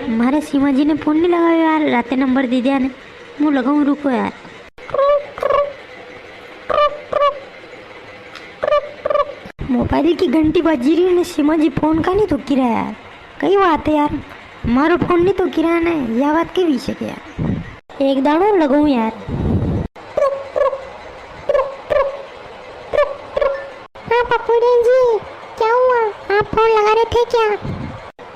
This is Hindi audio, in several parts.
मारे सीमा जी ने फोन नहीं लगाया यार, रात नंबर दे दिया ने। मुँह लगाऊँ, रुको यार। मोबाइल की घंटी बजी रही है, सीमा जी फोन का नहीं तो गिरा यार। कई बात है यार, मारो फोन नहीं तो गिरा ने, यह बात के विषय के यार। एक दाड़ो लगाऊँ यार। हाँ पप्पूड़ी जी, क्या हुआ? आप फोन लगा रहे थे क्या?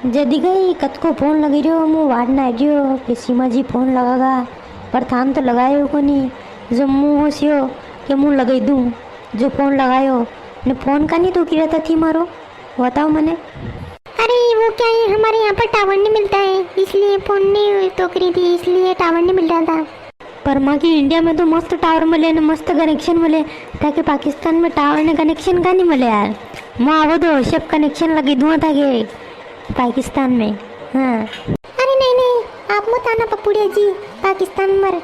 जदी गई कत को फोन लगी रहो, मुँह वाड़ना आयो कि सीमा जी फोन लगागा, पर थान तो लगायो को नहीं। जो मुँह होशियो कि मुँह लगाई दूँ, जो फोन लगायो ने फोन का नहीं तो गिरा थी मारो, बताओ मने। अरे वो क्या है, हमारे यहाँ पर टावर नहीं मिलता है, इसलिए फोन नहीं तो करी थी, इसलिए टावर नहीं मिल रहा था। पर माँ की इंडिया में तो मस्त टावर मिले न, मस्त कनेक्शन मिले, ताकि पाकिस्तान में टावर ने कनेक्शन का नहीं मिले यार। माँ वो तो सब कनेक्शन लगी दूँ था कि पाकिस्तान में। हाँ अरे नहीं नहीं, आप मत आना पप्पूड़िया जी पाकिस्तान मर,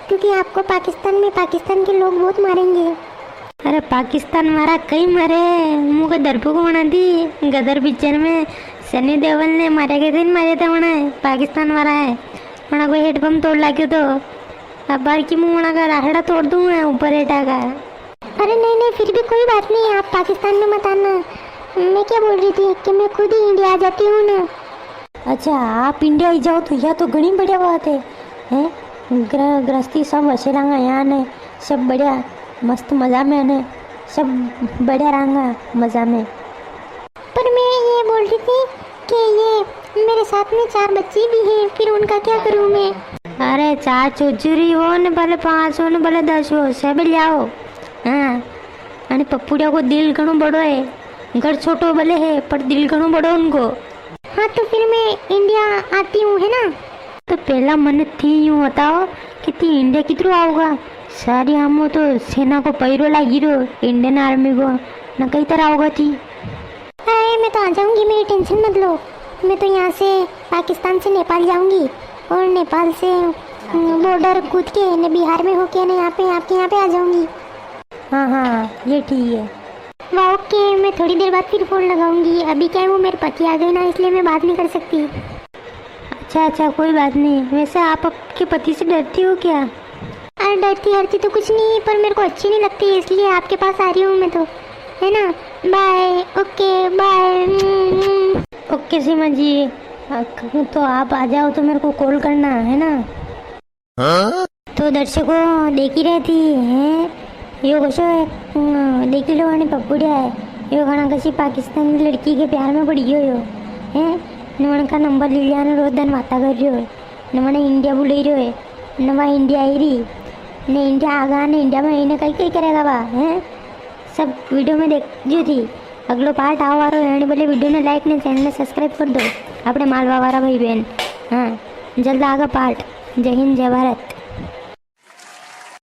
क्योंकि आपको पाकिस्तान में पाकिस्तान के लोग बहुत मारेंगे। अरे पाकिस्तान मारा कई मरे, मुँह दरपू को बना दी। गदर पिक्चर में सनी देओल ने मारे के दिन मारे थे बना, पाकिस्तान मारा है बना। कोई हेडपम्प तोड़ ला तो अब बार की मुँह बना का राहड़ा तोड़ दूँ मैं ऊपर हेटा का। अरे नहीं नहीं, फिर भी कोई बात नहीं, आप पाकिस्तान में मत आना। मैं क्या बोल रही थी कि मैं खुद ही इंडिया आ जाती हूँ ना। अच्छा आप इंडिया ही जाओ तो यह तो घनी बढ़िया बात है, हैं? गृहस्थी सब अच्छे रंगा यहाँ ने, सब बढ़िया मस्त मज़ा में ने, सब बढ़िया रंगा मज़ा में। पर मैं ये बोल रही थी कि ये मेरे साथ में 4 बच्चे भी हैं, फिर उनका क्या करूँ मैं? अरे 4 चोचुरी हो न भले 5 हो न भले 10 हो, सब ले आओ। हाँ अरे पप्पूड़िया को दिल घणो बड़ो है, घर छोटो भले है पर दिल घणो बड़ो उनको। हाँ तो फिर मैं इंडिया आती हूँ, है ना? तो पहला मन थी यूँ बताओ कि ती इंडिया कितरो आओगा। सारी हमो तो सेना को पैरो लागी रो, इंडियन आर्मी को न कई तरह आओगा थी। अरे मैं तो आ जाऊँगी, मेरी टेंशन मत लो। मैं तो यहाँ से पाकिस्तान से नेपाल जाऊँगी और नेपाल से बॉर्डर कूद के न बिहार में होके न यहाँ पे आपके यहाँ पे आ जाऊँगी। हाँ हाँ ये ठीक है। वाह ओके, मैं थोड़ी देर बाद फिर फ़ोन लगाऊंगी। अभी क्या है वो मेरे पति आ गए ना, इसलिए मैं बात नहीं कर सकती। अच्छा अच्छा कोई बात नहीं। वैसे आप आपके पति से डरती हो क्या? अरे डरती हरती तो कुछ नहीं, पर मेरे को अच्छी नहीं लगती, इसलिए आपके पास आ रही हूँ मैं तो, है ना? Bye. Okay bye. Okay Seema ji, तो आप आ जाओ तो मेरे को कॉल करना, है ना? हाँ? तो दर्शकों देख ही रही थी हैं, यो कशो देख लो आणि पप्पूड़िया है, यो घना कशी पाकिस्तानी लड़की के प्यार में पड़ी गयो है। न का नंबर ले लिया, रोज दिन बाता कर रही हो, न मैंने इंडिया बुलाई रही है, न वहाँ इंडिया आई रही ने, इंडिया आगा ने इंडिया में इन्हें कहीं कहीं करेगा बा हैं। सब वीडियो में देख जो थी, अगलो पार्ट आवा रहा है, बोले वीडियो में लाइक ने चैनल ने सब्सक्राइब कर दो अपने मालवा वाला भाई बहन। हाँ जल्द आगा पार्ट। जय हिंद जय भारत।